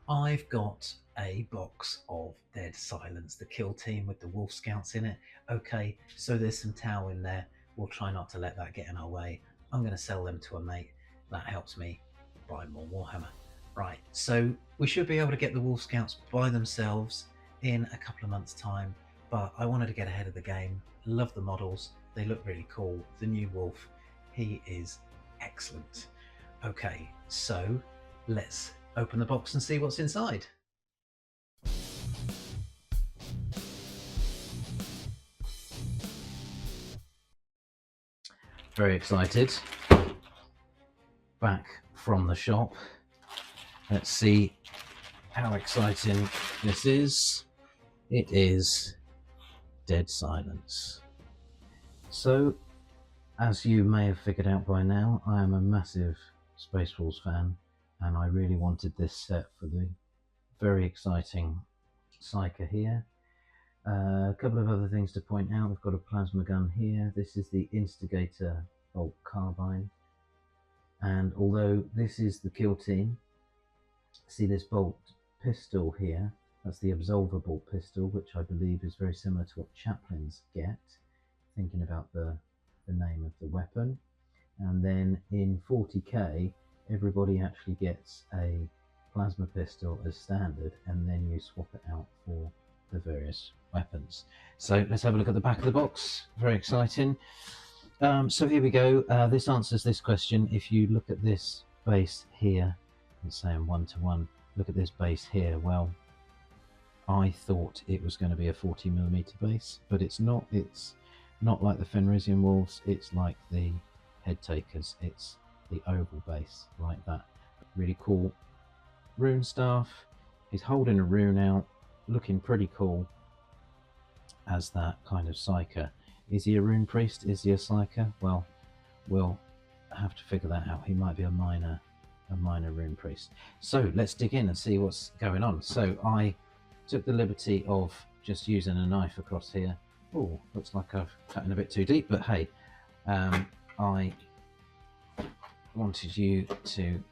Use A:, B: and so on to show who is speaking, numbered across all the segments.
A: I've got a box of Dead Silence, the kill team with the Wolf Scouts in it. Okay, so there's some Tau in there. We'll try not to let that get in our way. I'm going to sell them to a mate. That helps me buy more Warhammer. Right, so we should be able to get the Wolf Scouts by themselves in a couple of months' time, but I wanted to get ahead of the game. Love the models, they look really cool. The new Wolf, he is excellent. Okay, so let's open the box and see what's inside. Very excited. Back from the shop. Let's see how exciting this is. It is Dead Silence. So, as you may have figured out by now, I am a massive Space Wolves fan, and I really wanted this set for the very exciting Psyker here. A couple of other things to point out. We've got a plasma gun here. This is the Instigator bolt carbine, and although this is the kill team, see this bolt pistol here, that's the absolver bolt pistol, which I believe is very similar to what chaplains get, thinking about the name of the weapon. And then in 40k, everybody actually gets a plasma pistol as standard, and then you swap it out for the various weapons. So let's have a look at the back of the box. Very exciting. So here we go. This answers this question. If you look at this base here, let's say I'm 1-to-1, look at this base here. Well, I thought it was going to be a 40mm base, but it's not. It's not like the Fenrisian Wolves, it's like the Head Takers. It's the oval base, like that. Really cool rune staff. He's holding a rune out, looking pretty cool as that kind of Psyker. Is he a rune priest? Is he a Psyker? Well, we'll have to figure that out. He might be a minor rune priest. So let's dig in and see what's going on. So I took the liberty of just using a knife across here. Oh, looks like I've cut in a bit too deep, but hey, I wanted you to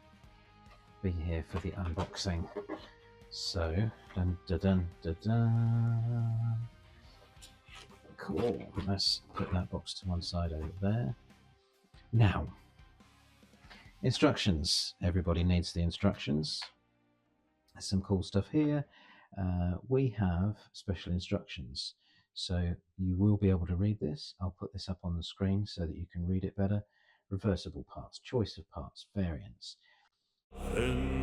A: be here for the unboxing. So, dun dun dun dun dun. Cool. Let's put that box to one side over there. Now, instructions. Everybody needs the instructions. There's some cool stuff here. We have special instructions, so you will be able to read this. I'll put this up on the screen so that you can read it better. Reversible parts, choice of parts, variants. Fenris.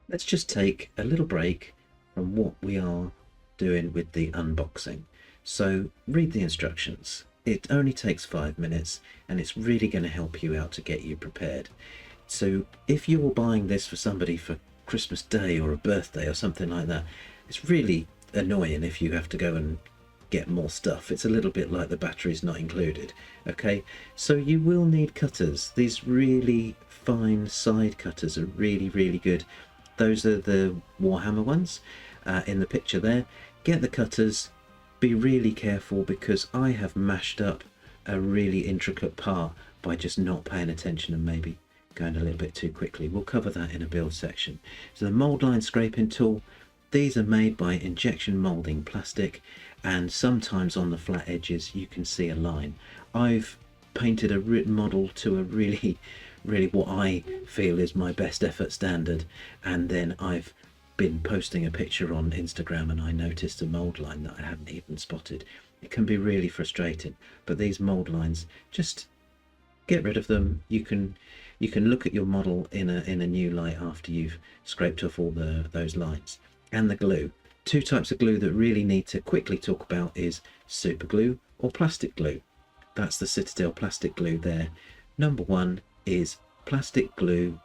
A: Let's just take a little break from what we are doing with the unboxing. So read the instructions. It only takes 5 minutes, and it's really going to help you out to get you prepared. So if you're buying this for somebody for Christmas Day or a birthday or something like that, it's really annoying if you have to go and get more stuff. It's a little bit like the batteries not included. Okay, so you will need cutters. These really fine side cutters are really good. Those are the Warhammer ones in the picture there. Get the cutters. Be really careful, because I have mashed up a really intricate part by just not paying attention and maybe going a little bit too quickly. We'll cover that in a build section. So the mold line scraping tool, these are made by injection molding plastic, and sometimes on the flat edges you can see a line. I've painted a written model to a really what I feel is my best effort standard, and then I've been posting a picture on Instagram and I noticed a mold line that I hadn't even spotted. It can be really frustrating, but these mold lines, just get rid of them. You can look at your model in a new light after you've scraped off all those lines. And the glue. Two types of glue that really need to quickly talk about is super glue or plastic glue. That's the Citadel plastic glue there. Number one is plastic glue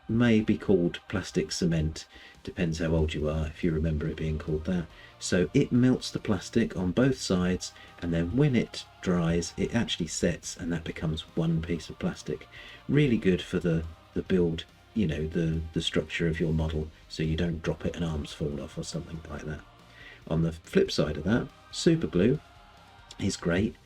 A: may be called plastic cement, depends how old you are, if you remember it being called that. So it melts the plastic on both sides, and then when it dries it actually sets, and that becomes one piece of plastic. Really good for the build, you know, the structure of your model, so you don't drop it and arms fall off or something like that. On the flip side of that, super glue is great.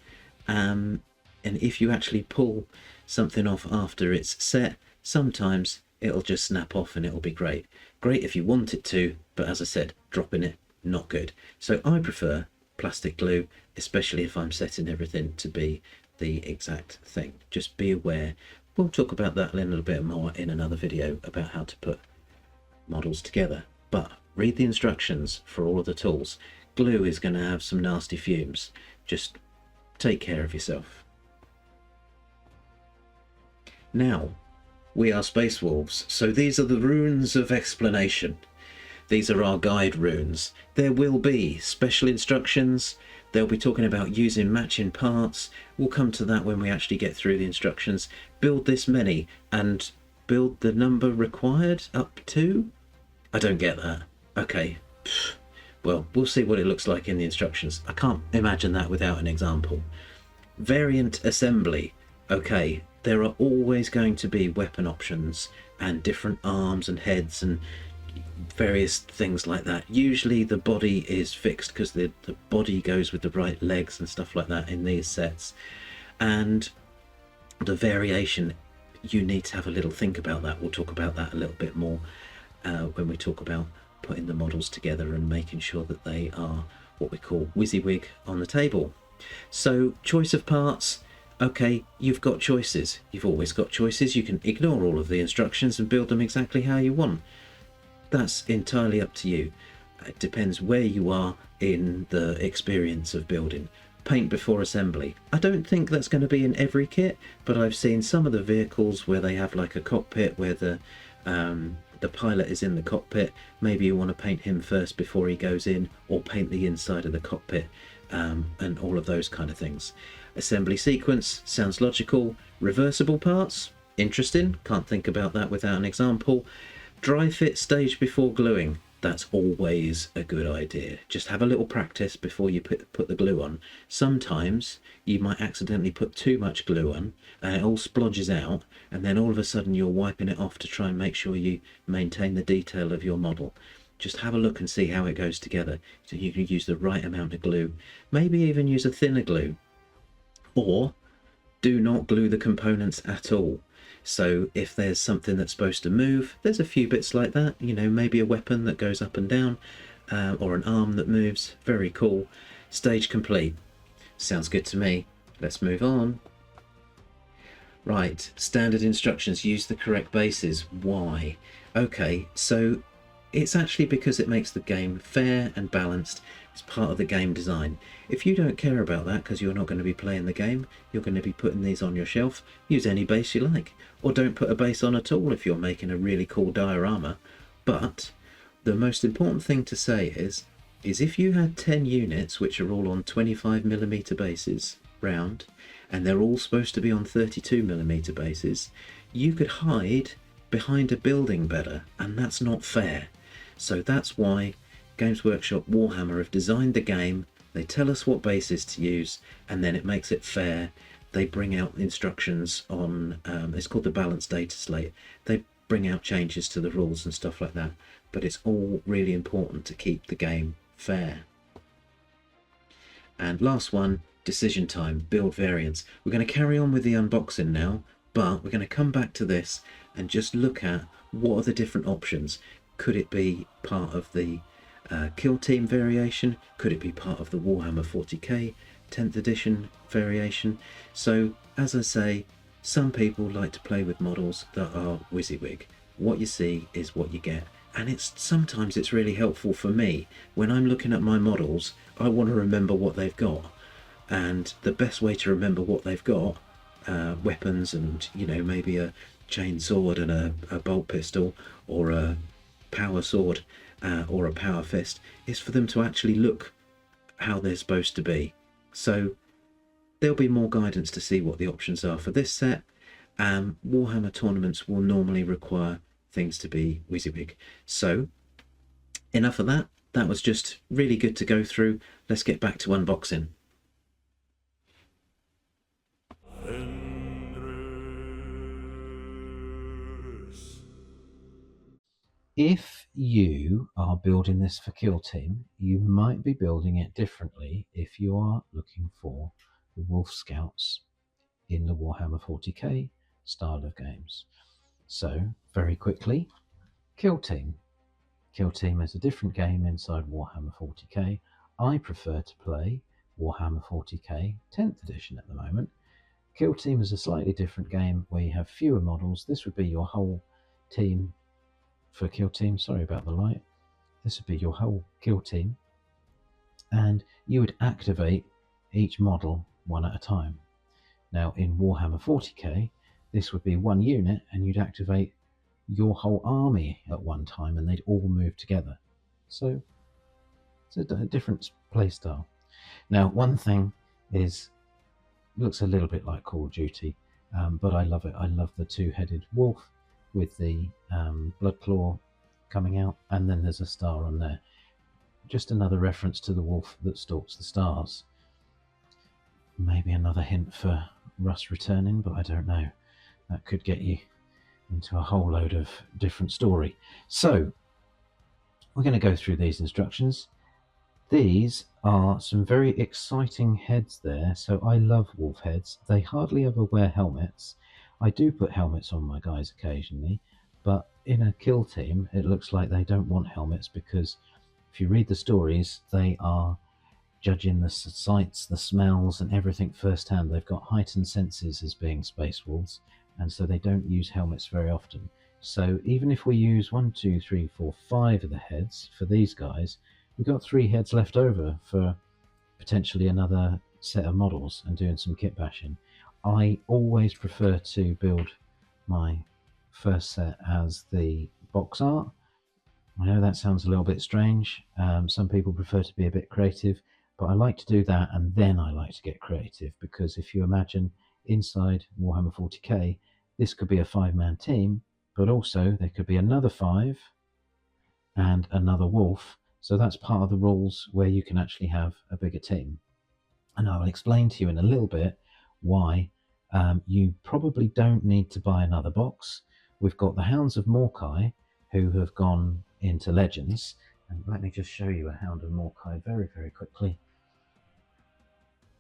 A: and if you actually pull something off after it's set, sometimes it'll just snap off and it'll be great. Great if you want it to, but as I said, dropping it, not good. So I prefer plastic glue, especially if I'm setting everything to be the exact thing. Just be aware. We'll talk about that a little bit more in another video about how to put models together, but read the instructions for all of the tools. Glue is going to have some nasty fumes. Just take care of yourself. Now, we are Space Wolves, so these are the runes of explanation. These are our guide runes. There will be special instructions. They'll be talking about using matching parts. We'll come to that when we actually get through the instructions. Build this many and build the number required up to? I don't get that. Okay. Well, we'll see what it looks like in the instructions. I can't imagine that without an example. Variant assembly. Okay, there are always going to be weapon options and different arms and heads and various things like that. Usually the body is fixed because the body goes with the right legs and stuff like that in these sets. And the variation, you need to have a little think about that. We'll talk about that a little bit more when we talk about putting the models together and making sure that they are what we call WYSIWYG on the table. So choice of parts. Okay, you've got choices. You've always got choices. You can ignore all of the instructions and build them exactly how you want. That's entirely up to you. It depends where you are in the experience of building. Paint before assembly. I don't think that's going to be in every kit, but I've seen some of the vehicles where they have like a cockpit where the pilot is in the cockpit. Maybe you want to paint him first before he goes in, or paint the inside of the cockpit, and all of those kind of things. Assembly sequence sounds logical. Reversible parts, interesting. Can't think about that without an example. Dry fit stage before gluing. That's always a good idea. Just have a little practice before you put the glue on. Sometimes you might accidentally put too much glue on and it all splodges out, and then all of a sudden you're wiping it off to try and make sure you maintain the detail of your model. Just have a look and see how it goes together. So you can use the right amount of glue. Maybe even use a thinner glue. Or do not glue the components at all. So if there's something that's supposed to move, there's a few bits like that, you know, maybe a weapon that goes up and down, or an arm that moves. Very cool. Stage complete. Sounds good to me. Let's move on. Right, standard instructions. Use the correct bases. Why? Okay, so it's actually because it makes the game fair and balanced. It's part of the game design. If you don't care about that because you're not going to be playing the game, you're going to be putting these on your shelf, use any base you like. Or don't put a base on at all if you're making a really cool diorama. But the most important thing to say is if you had 10 units which are all on 25mm bases, round, and they're all supposed to be on 32mm bases, you could hide behind a building better, and that's not fair. So that's why Games Workshop Warhammer have designed the game. They tell us what bases to use, and then it makes it fair. They bring out instructions on, it's called the balanced data slate. They bring out changes to the rules and stuff like that, but it's all really important to keep the game fair. And last one, decision time, build variants. We're going to carry on with the unboxing now, but we're going to come back to this and just look at what are the different options. Could it be part of the Kill Team variation? Could it be part of the Warhammer 40k 10th edition variation? So as I say, some people like to play with models that are WYSIWYG. What you see is what you get, and sometimes it's really helpful for me when I'm looking at my models. I want to remember what they've got, and the best way to remember what they've got, weapons and, you know, maybe a chain sword and a bolt pistol, or a power sword, or a power fist, is for them to actually look how they're supposed to be. So there'll be more guidance to see what the options are for this set. Warhammer tournaments will normally require things to be WYSIWYG. So enough of that. That was just really good to go through. Let's get back to unboxing. If you are building this for Kill Team, you might be building it differently if you are looking for the Wolf Scouts in the Warhammer 40k style of games. So, very quickly, Kill Team. Kill Team is a different game inside Warhammer 40k. I prefer to play Warhammer 40k 10th edition at the moment. Kill Team is a slightly different game where you have fewer models. This would be your whole team for Kill Team. Sorry about the light. This would be your whole Kill Team. And you would activate each model one at a time. Now in Warhammer 40k, this would be one unit and you'd activate your whole army at one time and they'd all move together. So it's a different play style. Now one thing is, looks a little bit like Call of Duty, but I love it. I love the two-headed wolf with the blood claw coming out, and then there's a star on there. Just another reference to the wolf that stalks the stars. Maybe another hint for Russ returning, but I don't know. That could get you into a whole load of different story. So we're going to go through these instructions. These are some very exciting heads there. So I love wolf heads. They hardly ever wear helmets. I do put helmets on my guys occasionally, but in a kill team it looks like they don't want helmets, because if you read the stories, they are judging the sights, the smells and everything firsthand. They've got heightened senses as being space wolves, and so they don't use helmets very often. So even if we use 1, 2, 3, 4, 5 of the heads for these guys, we've got 3 heads left over for potentially another set of models and doing some kit bashing. I always prefer to build my first set as the box art. I know that sounds a little bit strange. Some people prefer to be a bit creative, but I like to do that and then I like to get creative, because if you imagine inside Warhammer 40k, this could be a 5-man team, but also there could be another 5 and another wolf. So that's part of the rules where you can actually have a bigger team. And I will explain to you in a little bit why you probably don't need to buy another box. We've got the Hounds of Morkai, who have gone into Legends. And let me just show you a Hound of Morkai very, very quickly.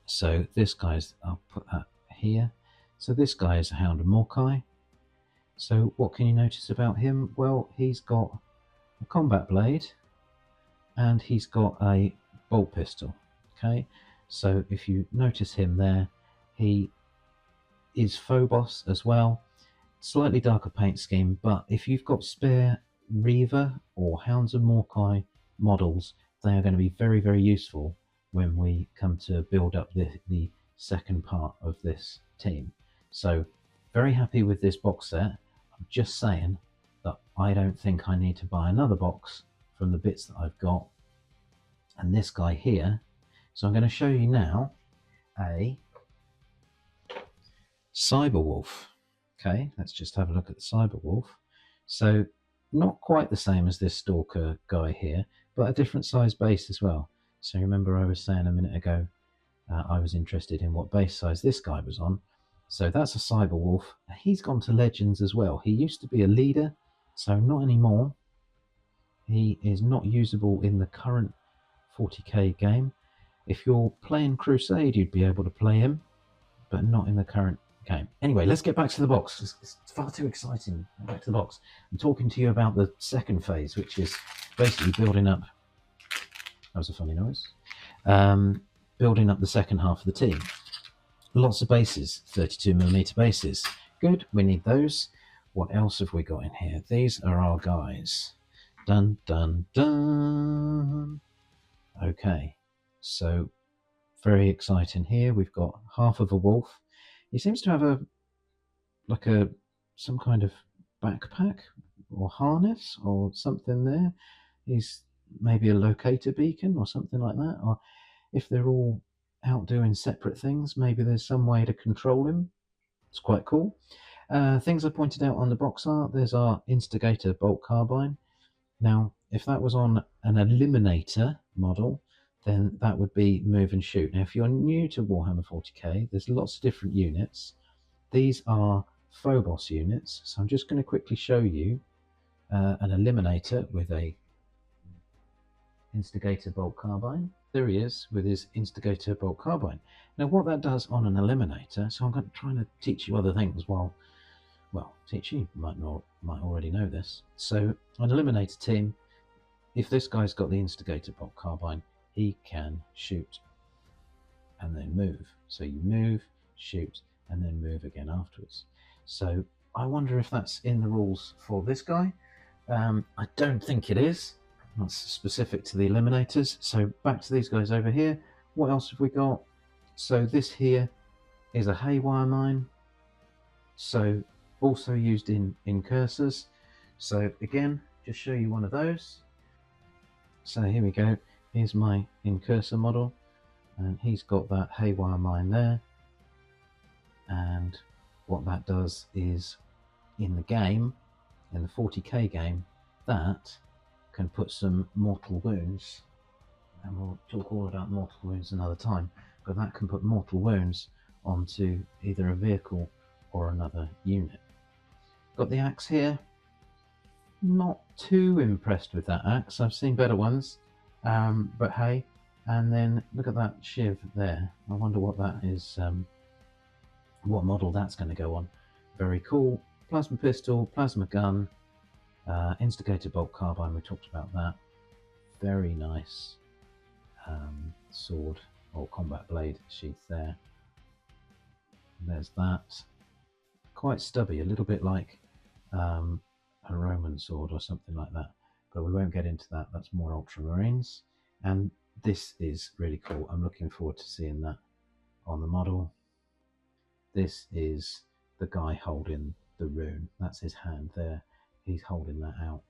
A: So this guy's, I'll put that here. So this guy is a Hound of Morkai. So what can you notice about him? Well, he's got a combat blade and he's got a bolt pistol. Okay, so if you notice him there, he is Phobos as well. Slightly darker paint scheme, but if you've got spare Reaver or Hounds of Morkai models, they are going to be very, very useful when we come to build up the second part of this team. So very happy with this box set. I'm just saying that I don't think I need to buy another box from the bits that I've got. And this guy here, so I'm going to show you now a Cyberwolf. Okay, let's just have a look at the Cyberwolf. So not quite the same as this Stalker guy here, but a different size base as well. So remember I was saying a minute ago I was interested in what base size this guy was on. So that's a Cyberwolf. He's gone to Legends as well. He used to be a leader, so not anymore. He is not usable in the current 40k game. If you're playing Crusade, you'd be able to play him, but not in the current game. Anyway, let's get back to the box. It's far too exciting. Back to the box. I'm talking to you about the second phase, which is basically building up. That was a funny noise. Building up the second half of the team. Lots of bases, 32mm bases. Good, we need those. What else have we got in here? These are our guys. Dun, dun, dun. Okay, so very exciting here. We've got half of a wolf. He seems to have some kind of backpack or harness or something there. He's maybe a locator beacon or something like that. Or if they're all out doing separate things, maybe there's some way to control him. It's quite cool. Things I pointed out on the box art, there's our Instigator bolt carbine. Now, if that was on an Eliminator model, then that would be move and shoot. Now, if you're new to Warhammer 40k, there's lots of different units. These are Phobos units, so I'm just going to quickly show you an Eliminator with a Instigator bolt carbine. there he is with his Instigator bolt carbine. Now what that does on an eliminator, so I'm trying to teach you other things while, well, teach you, might already know this. So an eliminator team, if this guy's got the Instigator bolt carbine, he can shoot and then move. So you move, shoot, and then move again afterwards. So I wonder if that's in the rules for this guy. I don't think it is. That's specific to the eliminators. So back to these guys over here. What else have we got? So this here is a Haywire Mine. So also used in cursors. So again, just show you one of those. So here we go. Here's my incursor model, and he's got that Haywire Mine there. And what that does is, in the game, in the 40k game, that can put some mortal wounds, and we'll talk all about mortal wounds another time, but that can put mortal wounds onto either a vehicle or another unit. Got the axe here. Not too impressed with that axe. I've seen better ones, but hey. And then look at that shiv there. I wonder what that is, what model that's going to go on. Very cool. Plasma pistol, plasma gun, Instigator bolt carbine, we talked about that. Very nice sword or combat blade sheath there. There's that. Quite stubby, a little bit like a Roman sword or something like that, but we won't get into that. That's more Ultramarines. And this is really cool. I'm looking forward to seeing that on the model. This is the guy holding the rune. That's his hand there. He's holding that out.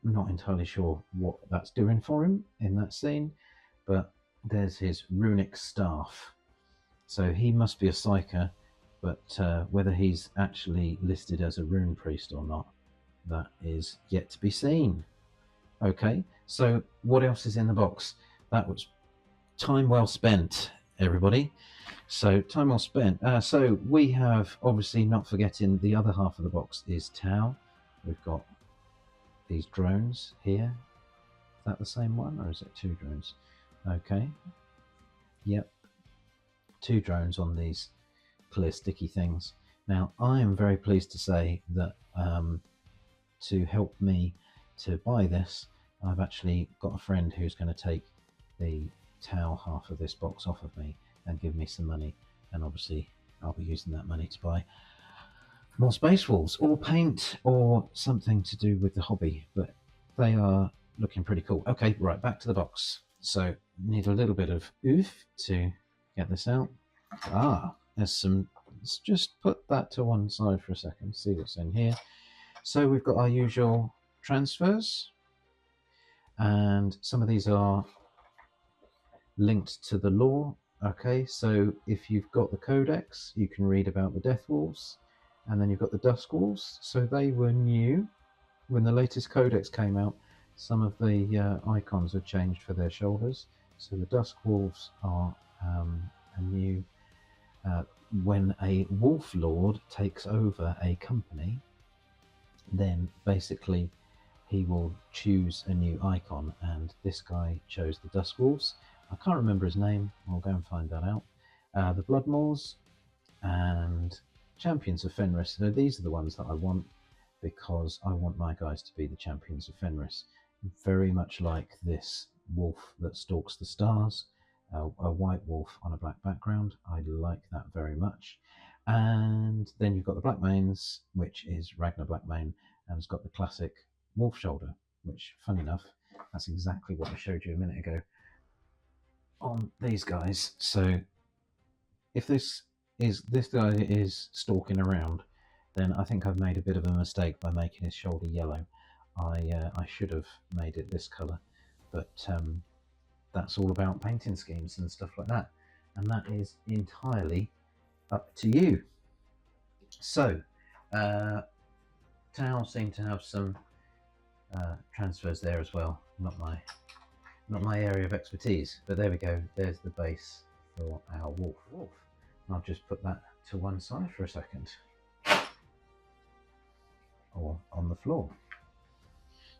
A: Not entirely sure what that's doing for him in that scene, but there's his runic staff. So he must be a psyker, but whether he's actually listed as a rune priest or not, that is yet to be seen. Okay, so what else is in the box? That was time well spent, everybody. So time well spent. So we have, obviously not forgetting, the other half of the box is Tau. We've got these drones here. Is that the same one, or is it two drones? Okay. Yep. Two drones on these clear sticky things. Now I am very pleased to say that to help me to buy this, I've actually got a friend who's going to take the Tau half of this box off of me and give me some money, and obviously I'll be using that money to buy more Space Wolves or paint or something to do with the hobby, but they are looking pretty cool. Okay, right, back to the box. So need a little bit of oof to get this out. There's some, let's just put that to one side for a second, see what's in here. So we've got our usual transfers, and some of these are linked to the lore. Okay, so if you've got the Codex, you can read about the Death Wolves, and then you've got the Dusk Wolves. So they were new when the latest Codex came out. Some of the icons have changed for their shoulders. So the Dusk Wolves are a new. When a Wolf Lord takes over a company, then basically he will choose a new icon, and this guy chose the Dusk Wolves. I can't remember his name. I'll go and find that out. The Bloodmaws and Champions of Fenris. So these are the ones that I want, because I want my guys to be the Champions of Fenris. Very much like this wolf that stalks the stars, a white wolf on a black background. I like that very much. And then you've got the Blackmanes, which is Ragnar Blackmane, and it's got the classic wolf shoulder, which, funny enough, that's exactly what I showed you a minute ago on these guys. So if this guy is stalking around, then I think I've made a bit of a mistake by making his shoulder yellow. I should have made it this colour, but that's all about painting schemes and stuff like that, and that is entirely up to you. So Tau seem to have some transfers there as well. Not my area of expertise, but there we go. There's the base for our wolf. I'll just put that to one side for a second, or on the floor.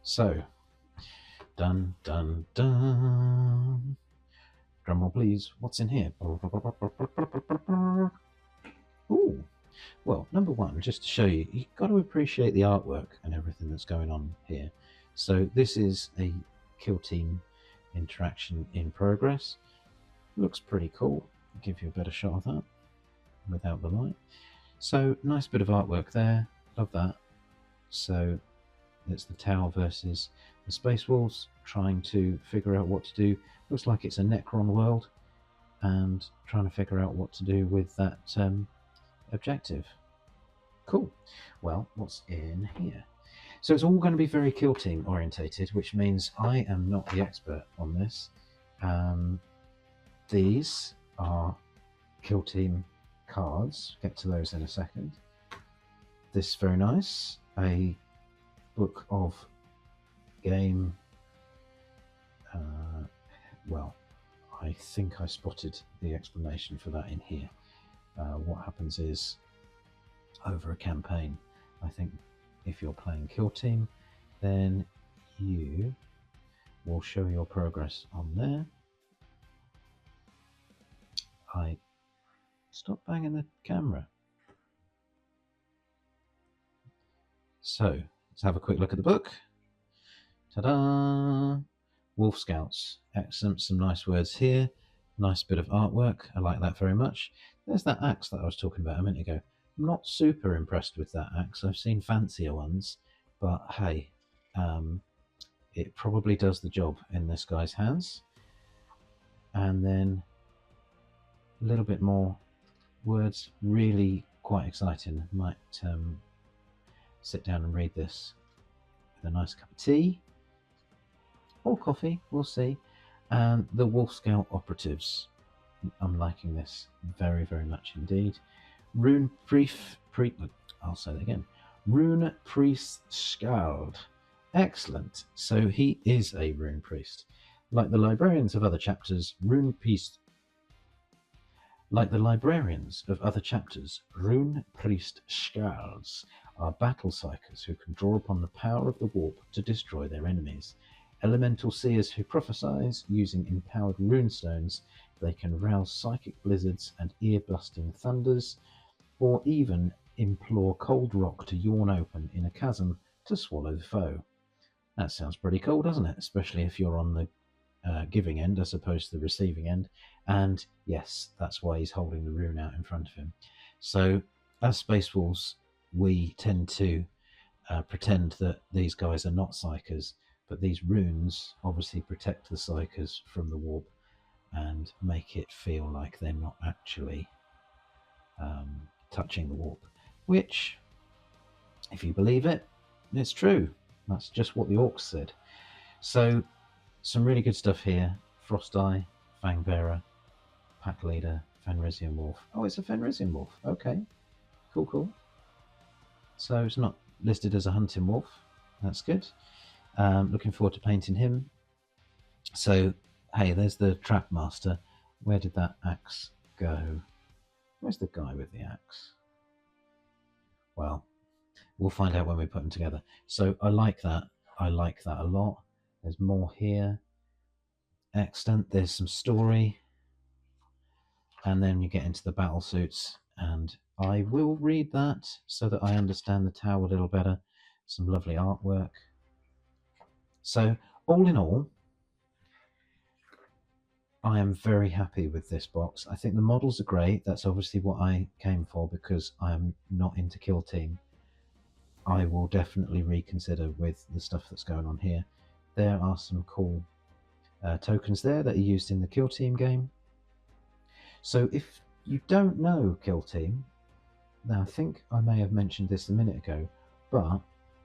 A: So Dun, dun, dun. Drumroll, please. What's in here? Ooh. Well, number one, just to show you, you've got to appreciate the artwork and everything that's going on here. So this is a kill team interaction in progress. Looks pretty cool. I'll give you a better shot of that without the light. So nice bit of artwork there. Love that. So it's the tower versus the space wolves, trying to figure out what to do. Looks like it's a Necron world, and trying to figure out what to do with that objective. Cool. Well, what's in here? So it's all going to be very kill team orientated, which means I am not the expert on this. These are kill team cards. Get to those in a second. This is very nice. A book of game. Well, I think I spotted the explanation for that in here. What happens is, over a campaign, I think if you're playing kill team, then you will show your progress on there. Stop banging the camera. So let's have a quick look at the book. Ta-da! Wolf Scouts. Excellent. Some nice words here. Nice bit of artwork. I like that very much. There's that axe that I was talking about a minute ago. I'm not super impressed with that axe. I've seen fancier ones, but hey, it probably does the job in this guy's hands. And then a little bit more words. Really quite exciting. Might sit down and read this with a nice cup of tea or coffee, we'll see. And the Wolf Scout Operatives. I'm liking this very, very much indeed. Rune I'll say that again. Rune Priest Skald. Excellent. So he is a rune priest. Like the librarians of other chapters, Rune Priest Skalds are battle psychers who can draw upon the power of the warp to destroy their enemies. Elemental seers who prophesize using empowered runestones. They can rouse psychic blizzards and ear-busting thunders, or even implore cold rock to yawn open in a chasm to swallow the foe. That sounds pretty cool, doesn't it? Especially if you're on the giving end as opposed to the receiving end. And yes, that's why he's holding the rune out in front of him. So as Space Wolves, we tend to pretend that these guys are not psychers, but these runes obviously protect the psychers from the warp and make it feel like they're not actually touching the warp, which, if you believe it, it's true. That's just what the orcs said. So some really good stuff here. Frost Eye, Fangbearer, Pack Leader, Fenrisian Wolf. Oh, it's a Fenrisian Wolf. Okay, cool. So it's not listed as a hunting wolf. That's good. Looking forward to painting him. So hey, there's the Trap Master. Where did that axe go? Where's the guy with the axe? Well, we'll find out when we put them together. So I like that. I like that a lot. There's more here. Excellent. There's some story. And then you get into the battle suits. And I will read that so that I understand the tower a little better. Some lovely artwork. So all in all, I am very happy with this box. I think the models are great. That's obviously what I came for because I'm not into kill team. I will definitely reconsider with the stuff that's going on here. There are some cool tokens there that are used in the kill team game. So if you don't know kill team, now I think I may have mentioned this a minute ago, but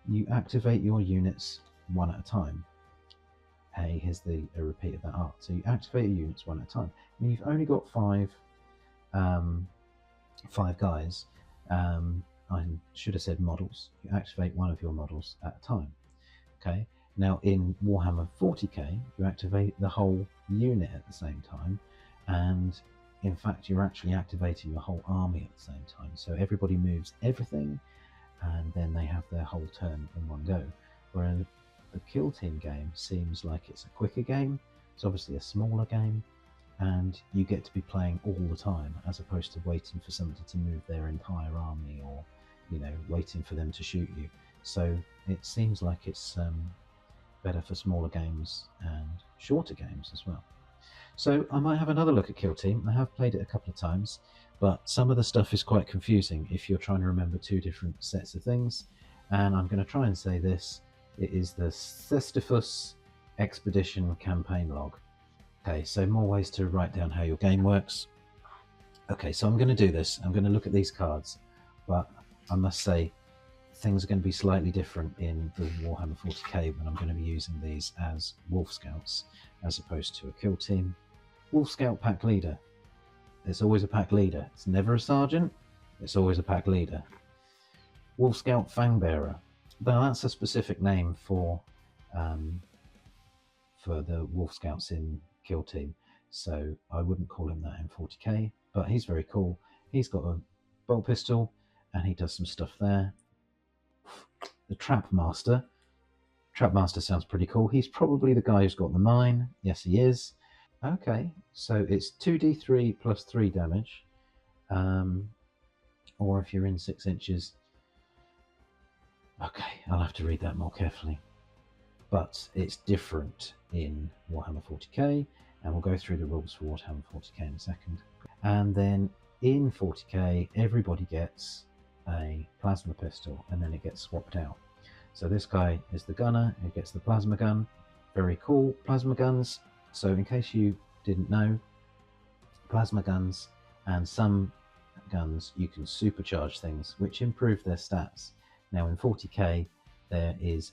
A: you activate your units one at a time. Hey, here's a repeat of that art. So you activate your units one at a time. I mean, you've only got five guys. I should have said models. You activate one of your models at a time. Okay. Now in Warhammer 40k, you activate the whole unit at the same time, and in fact, you're actually activating the whole army at the same time. So everybody moves everything, and then they have their whole turn in one go. the Kill Team game seems like it's a quicker game. It's obviously a smaller game, and you get to be playing all the time, as opposed to waiting for somebody to move their entire army, or waiting for them to shoot you. So it seems like it's better for smaller games and shorter games as well. So I might have another look at Kill Team. I have played it a couple of times, but some of the stuff is quite confusing if you're trying to remember two different sets of things. And I'm going to try and say this. It is the Sisyphus Expedition Campaign Log. Okay, so more ways to write down how your game works. Okay, so I'm going to do this. I'm going to look at these cards, but I must say things are going to be slightly different in the Warhammer 40k when I'm going to be using these as Wolf Scouts as opposed to a Kill Team. Wolf Scout Pack Leader. There's always a Pack Leader. It's never a Sergeant. It's always a Pack Leader. Wolf Scout Fang Bearer. Now that's a specific name for the Wolf Scouts in Kill Team, so I wouldn't call him that in 40k, but he's very cool. He's got a bolt pistol and he does some stuff there. The Trap Master. Trap Master sounds pretty cool. He's probably the guy who's got the mine. Yes, he is. Okay, so it's 2d3 plus 3 damage, or if you're in 6 inches. Okay, I'll have to read that more carefully. But it's different in Warhammer 40k, and we'll go through the rules for Warhammer 40k in a second. And then in 40k, everybody gets a plasma pistol, and then it gets swapped out. So this guy is the gunner who gets the plasma gun. Very cool plasma guns. So in case you didn't know, plasma guns and some guns you can supercharge things, which improve their stats. Now in 40k there is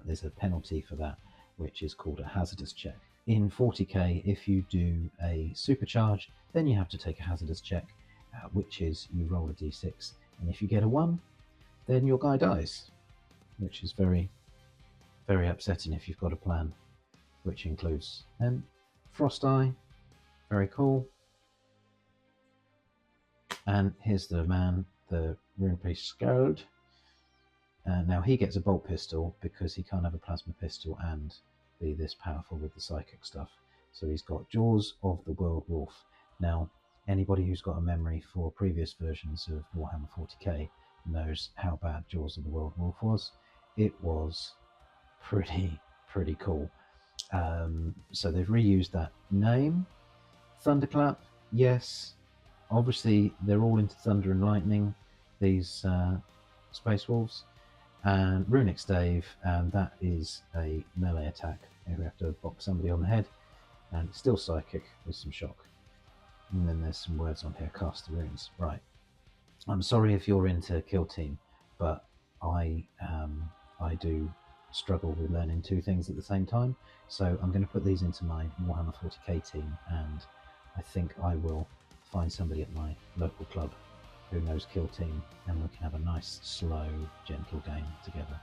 A: there's a penalty for that, which is called a hazardous check. In 40k, if you do a supercharge, then you have to take a hazardous check, which is you roll a d6, and if you get a 1, then your guy dies, which is very, very upsetting if you've got a plan, which includes Frost Eye, very cool. And here's the man, the Rune Priest Skald. Now he gets a bolt pistol because he can't have a plasma pistol and be this powerful with the psychic stuff. So he's got Jaws of the World Wolf. Now, anybody who's got a memory for previous versions of Warhammer 40k knows how bad Jaws of the World Wolf was. It was pretty cool. So they've reused that name. Thunderclap, yes. Obviously, they're all into thunder and lightning, these Space Wolves. And Runic Stave, and that is a melee attack. You have to box somebody on the head, and it's still psychic with some shock. And then there's some words on here, cast the runes. Right. I'm sorry if you're into Kill Team, but I do struggle with learning two things at the same time. So I'm going to put these into my Warhammer 40k team, and I think I will find somebody at my local club who knows Kill Team, and we can have a nice, slow, gentle game together.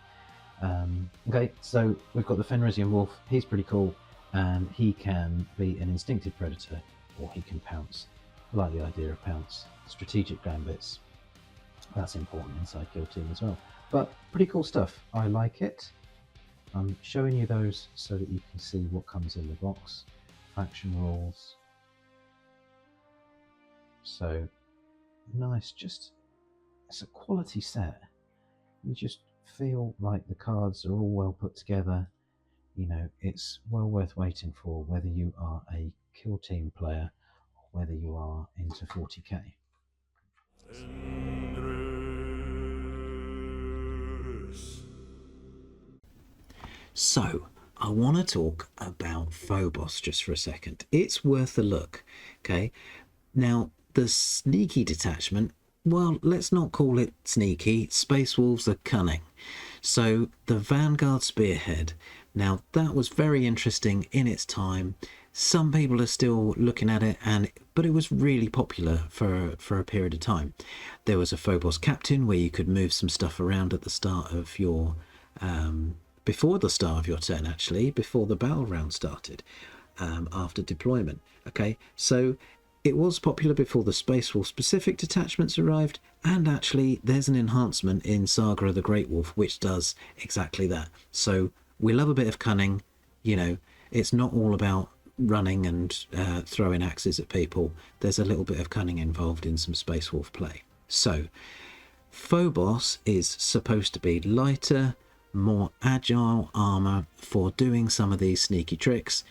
A: Okay, so we've got the Fenrisian Wolf. He's pretty cool, and he can be an instinctive predator, or he can pounce. I like the idea of pounce. Strategic gambits, that's important inside Kill Team as well. But pretty cool stuff. I like it. I'm showing you those so that you can see what comes in the box. Faction rules. So nice, just it's a quality set. You just feel like the cards are all well put together. You know, it's well worth waiting for, whether you are a Kill Team player or whether you are into 40k. So, I want to talk about Phobos just for a second. It's worth a look, okay? Now, the sneaky detachment, well, let's not call it sneaky. Space Wolves are cunning. So, the Vanguard Spearhead, now that was very interesting in its time. Some people are still looking at it, but it was really popular for a period of time. There was a Phobos Captain where you could move some stuff around at the start of your before the start of your turn, actually, before the battle round started, after deployment. Okay, so it was popular before the Space Wolf specific detachments arrived, and actually there's an enhancement in Saga of the Great Wolf which does exactly that. So we love a bit of cunning, you know, it's not all about running and throwing axes at people. There's a little bit of cunning involved in some Space Wolf play. So Phobos is supposed to be lighter, more agile armor for doing some of these sneaky tricks,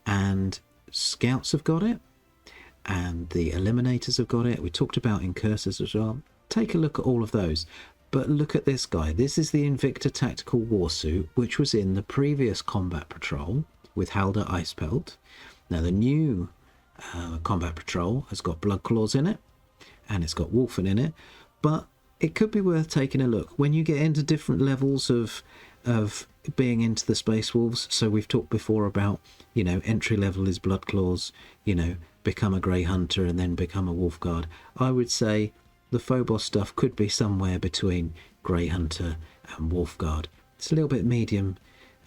A: and scouts have got it, and the eliminators have got it. We talked about incursors as well. Take a look at all of those, but look at this guy. This is the Invicta Tactical Warsuit, which was in the previous Combat Patrol with Halder Icepelt. Now the new Combat Patrol has got Blood Claws in it, and it's got Wolfen in it, but it could be worth taking a look when you get into different levels of being into the Space Wolves. So we've talked before about, you know, entry level is Blood Claws, you know, become a Grey Hunter and then become a Wolf Guard. I would say the Phobos stuff could be somewhere between Grey Hunter and Wolf Guard. It's a little bit medium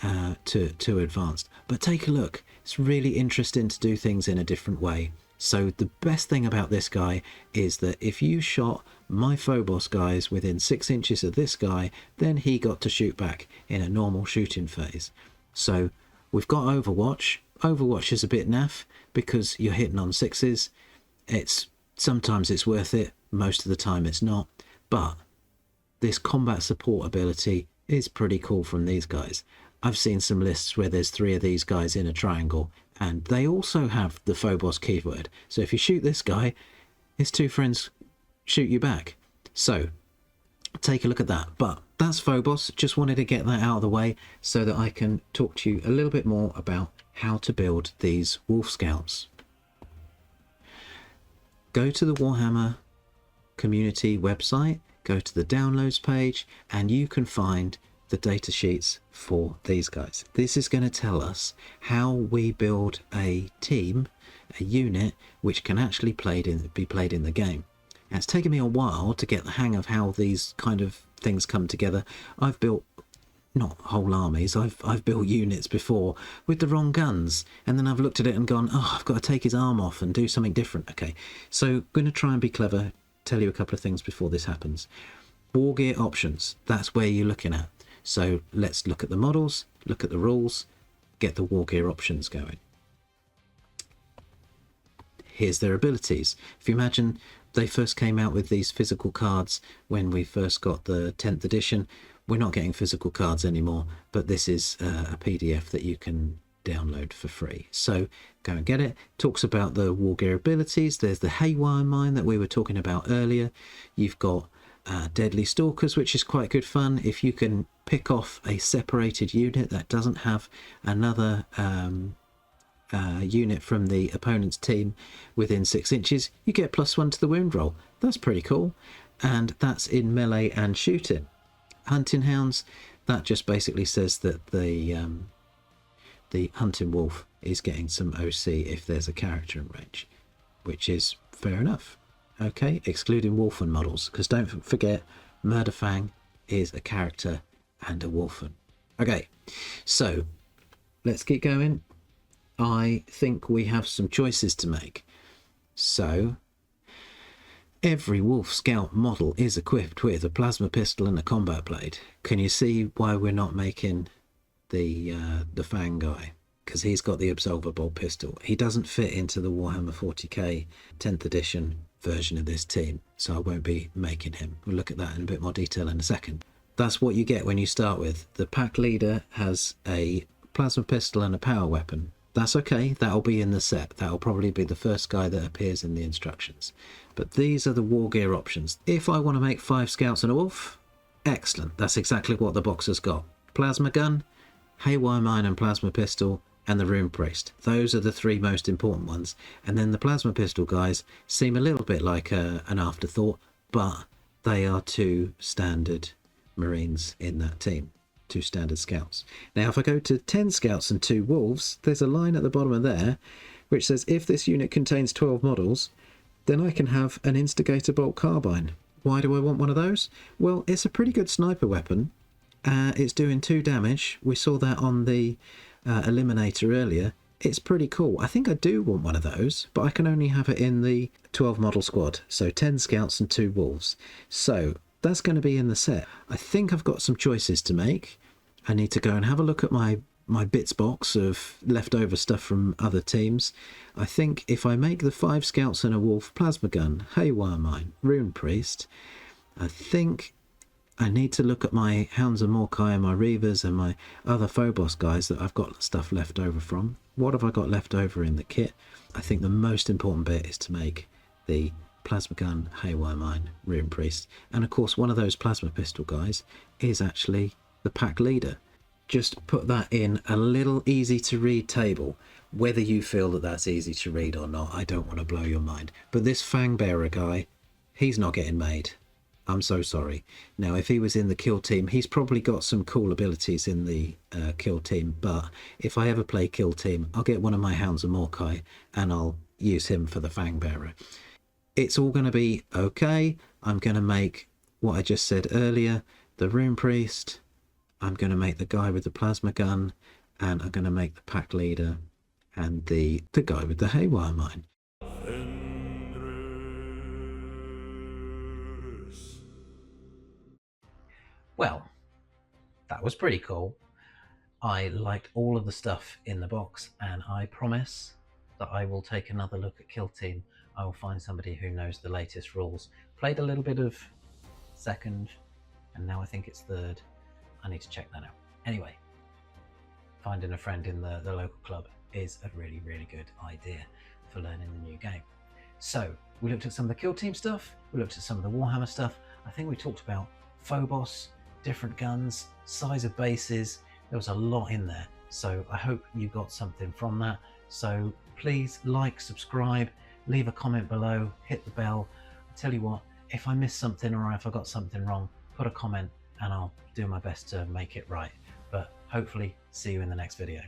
A: to advanced, but take a look. It's really interesting to do things in a different way. So the best thing about this guy is that if you shot my Phobos guys within 6 inches of this guy, then he got to shoot back in a normal shooting phase. So we've got Overwatch. Overwatch is a bit naff because you're hitting on sixes. Sometimes it's worth it, most of the time it's not, but this combat support ability is pretty cool from these guys. I've seen some lists where there's 3 of these guys in a triangle, and they also have the Phobos keyword. So if you shoot this guy, his 2 friends shoot you back. So take a look at that. But that's Phobos. Just wanted to get that out of the way so that I can talk to you a little bit more about how to build these Wolf Scouts. Go to the Warhammer community website, go to the downloads page, and you can find the data sheets for these guys. This is going to tell us how we build a team, a unit, which can actually be played in the game. And it's taken me a while to get the hang of how these kind of things come together. I've built not whole armies, I've built units before with the wrong guns, and then I've looked at it and gone, oh, I've got to take his arm off and do something different. Okay, so I'm going to try and be clever, tell you a couple of things before this happens. War gear options, that's where you're looking at. So let's look at the models, look at the rules, get the war gear options going. Here's their abilities. If you imagine they first came out with these physical cards when we first got the 10th edition, we're not getting physical cards anymore, but this is a PDF that you can download for free. So go and get it. Talks about the war gear abilities. There's the Haywire Mine that we were talking about earlier. You've got Deadly Stalkers, which is quite good fun. If you can pick off a separated unit that doesn't have another unit from the opponent's team within 6 inches, you get +1 to the wound roll. That's pretty cool, and that's in melee and shooting. Hunting Hounds, that just basically says that the hunting wolf is getting some OC if there's a character in range, which is fair enough. Okay, excluding Wolfen models, because don't forget, Murderfang is a character and a Wolfen. Okay, so let's keep going. I think we have some choices to make. So every Wolf Scout model is equipped with a plasma pistol and a combat blade. Can you see why we're not making the Fang guy? Because he's got the Absolver Bolt pistol. He doesn't fit into the Warhammer 40k 10th edition version of this team, so I won't be making him. We'll look at that in a bit more detail in a second. That's what you get when you start with. The pack leader has a plasma pistol and a power weapon. That's okay, that'll be in the set. That'll probably be the first guy that appears in the instructions. But these are the war gear options. If I want to make 5 scouts and a wolf, excellent. That's exactly what the box has got. Plasma gun, Haywire Mine and plasma pistol, and the Rune Priest. Those are the 3 most important ones. And then the plasma pistol guys seem a little bit like an afterthought, but they are 2 standard Marines in that team. 2 standard scouts. Now if I go to 10 scouts and 2 wolves, there's a line at the bottom of there which says if this unit contains 12 models, then I can have an Instigator bolt carbine. Why do I want one of those? Well, it's a pretty good sniper weapon. It's doing 2 damage. We saw that on the Eliminator earlier. it's pretty cool. I think I do want one of those, but I can only have it in the 12 model squad. So 10 scouts and 2 wolves. So that's going to be in the set. I think I've got some choices to make. I need to go and have a look at my bits box of leftover stuff from other teams. I think if I make the 5 scouts and a wolf, plasma gun, Haywire Mine, rune priest, I think I need to look at my Hounds of Morkai and my Reavers and my other Phobos guys that I've got stuff left over from. What have I got left over in the kit? I think the most important bit is to make the plasma gun, Haywire Mine, rune priest, and of course one of those plasma pistol guys is actually the pack leader. Just put that in a little easy to read table. Whether you feel that that's easy to read or not, I don't want to blow your mind. But this fang bearer guy, he's not getting made. I'm so sorry. Now, if he was in the kill team, he's probably got some cool abilities in the kill team. But if I ever play kill team, I'll get one of my Hounds of Morkai and I'll use him for the fang bearer. It's all going to be okay. I'm going to make what I just said earlier, the rune priest. I'm going to make the guy with the plasma gun, and I'm going to make the pack leader and the guy with the Haywire Mine. Well, that was pretty cool. I liked all of the stuff in the box, and I promise that I will take another look at Kill Team. I will find somebody who knows the latest rules. Played a little bit of second, and now I think it's third. I need to check that out. Anyway, finding a friend in the local club is a really, really good idea for learning the new game. So we looked at some of the Kill Team stuff, we looked at some of the Warhammer stuff. I think we talked about Phobos, different guns, size of bases. There was a lot in there. So I hope you got something from that. So please like, subscribe, leave a comment below, hit the bell. I tell you what, if I missed something or if I got something wrong, put a comment and I'll do my best to make it right. But hopefully see you in the next video.